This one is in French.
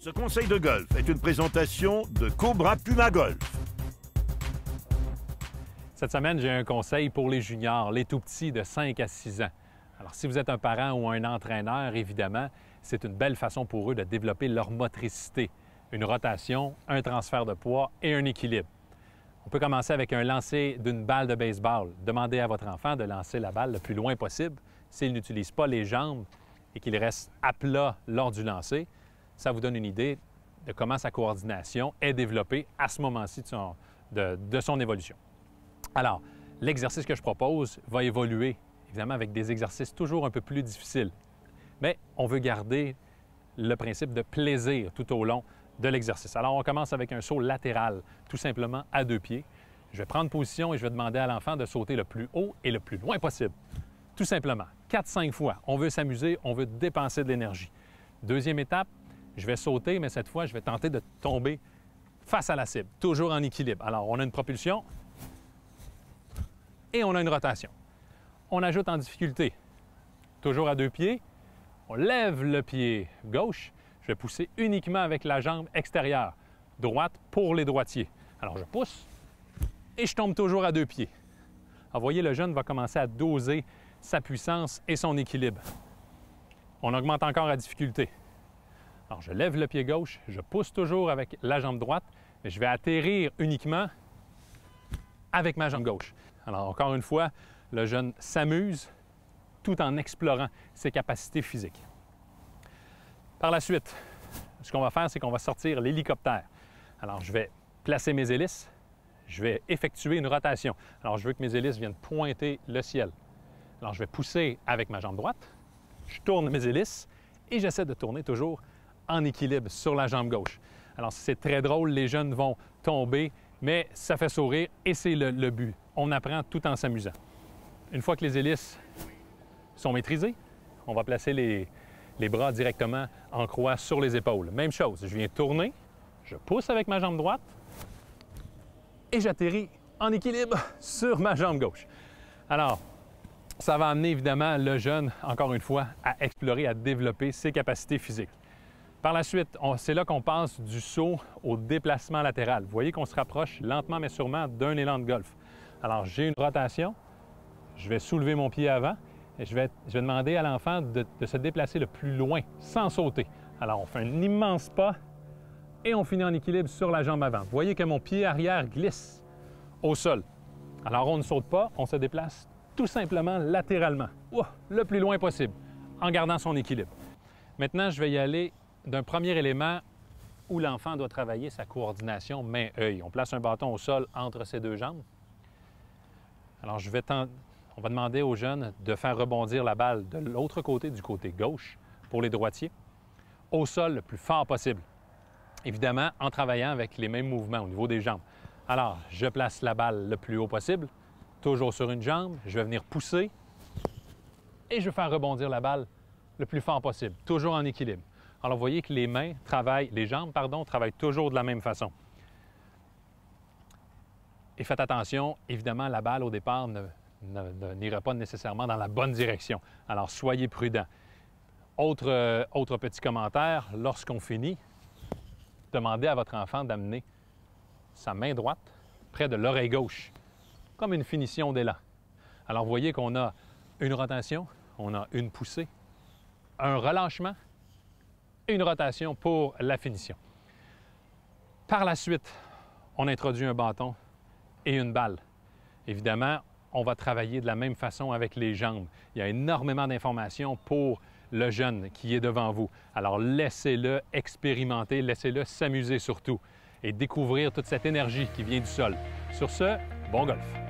Ce conseil de golf est une présentation de Cobra Puma Golf. Cette semaine, j'ai un conseil pour les juniors, les tout-petits de 5 à 6 ans. Alors, si vous êtes un parent ou un entraîneur, évidemment, c'est une belle façon pour eux de développer leur motricité, une rotation, un transfert de poids et un équilibre. On peut commencer avec un lancer d'une balle de baseball. Demandez à votre enfant de lancer la balle le plus loin possible. S'il n'utilise pas les jambes et qu'il reste à plat lors du lancer, ça vous donne une idée de comment sa coordination est développée à ce moment-ci de son évolution. Alors, l'exercice que je propose va évoluer, évidemment, avec des exercices toujours un peu plus difficiles. Mais on veut garder le principe de plaisir tout au long de l'exercice. Alors, on commence avec un saut latéral, tout simplement à 2 pieds. Je vais prendre position et je vais demander à l'enfant de sauter le plus haut et le plus loin possible. Tout simplement, 4-5 fois. On veut s'amuser, on veut dépenser de l'énergie. Deuxième étape, je vais sauter, mais cette fois, je vais tenter de tomber face à la cible, toujours en équilibre. Alors, on a une propulsion et on a une rotation. On ajoute en difficulté, toujours à 2 pieds. On lève le pied gauche. Je vais pousser uniquement avec la jambe extérieure, droite pour les droitiers. Alors, je pousse et je tombe toujours à 2 pieds. Alors, vous voyez, le jeune va commencer à doser sa puissance et son équilibre. On augmente encore la difficulté. Alors, je lève le pied gauche, je pousse toujours avec la jambe droite, mais je vais atterrir uniquement avec ma jambe gauche. Alors, encore une fois, le jeune s'amuse tout en explorant ses capacités physiques. Par la suite, ce qu'on va faire, c'est qu'on va sortir l'hélicoptère. Alors, je vais placer mes hélices, je vais effectuer une rotation. Alors, je veux que mes hélices viennent pointer le ciel. Alors, je vais pousser avec ma jambe droite, je tourne mes hélices et j'essaie de tourner toujours en équilibre sur la jambe gauche. Alors, c'est très drôle, les jeunes vont tomber, mais ça fait sourire et c'est le but. On apprend tout en s'amusant. Une fois que les hélices sont maîtrisées, on va placer les bras directement en croix sur les épaules. Même chose, je viens tourner, je pousse avec ma jambe droite et j'atterris en équilibre sur ma jambe gauche. Alors, ça va amener évidemment le jeune, encore une fois, à explorer, à développer ses capacités physiques. Par la suite, c'est là qu'on passe du saut au déplacement latéral. Vous voyez qu'on se rapproche lentement mais sûrement d'un élan de golf. Alors, j'ai une rotation, je vais soulever mon pied avant et je vais demander à l'enfant de se déplacer le plus loin sans sauter. Alors, on fait un immense pas et on finit en équilibre sur la jambe avant. Vous voyez que mon pied arrière glisse au sol. Alors, on ne saute pas, on se déplace tout simplement latéralement, le plus loin possible, en gardant son équilibre. Maintenant, je vais y aller d'un premier élément où l'enfant doit travailler sa coordination main-œil. On place un bâton au sol entre ses 2 jambes. Alors, on va demander aux jeunes de faire rebondir la balle de l'autre côté, du côté gauche, pour les droitiers, au sol le plus fort possible. Évidemment, en travaillant avec les mêmes mouvements au niveau des jambes. Alors, je place la balle le plus haut possible, toujours sur une jambe. Je vais venir pousser et je vais faire rebondir la balle le plus fort possible, toujours en équilibre. Alors, vous voyez que les jambes travaillent toujours de la même façon. Et faites attention, évidemment, la balle au départ n'ira pas nécessairement dans la bonne direction. Alors, soyez prudents. Autre petit commentaire, lorsqu'on finit, demandez à votre enfant d'amener sa main droite près de l'oreille gauche, comme une finition d'élan. Alors, vous voyez qu'on a une rotation, on a une poussée, un relâchement et une rotation pour la finition. Par la suite, on introduit un bâton et une balle. Évidemment, on va travailler de la même façon avec les jambes. Il y a énormément d'informations pour le jeune qui est devant vous. Alors, laissez-le expérimenter, laissez-le s'amuser surtout et découvrir toute cette énergie qui vient du sol. Sur ce, bon golf!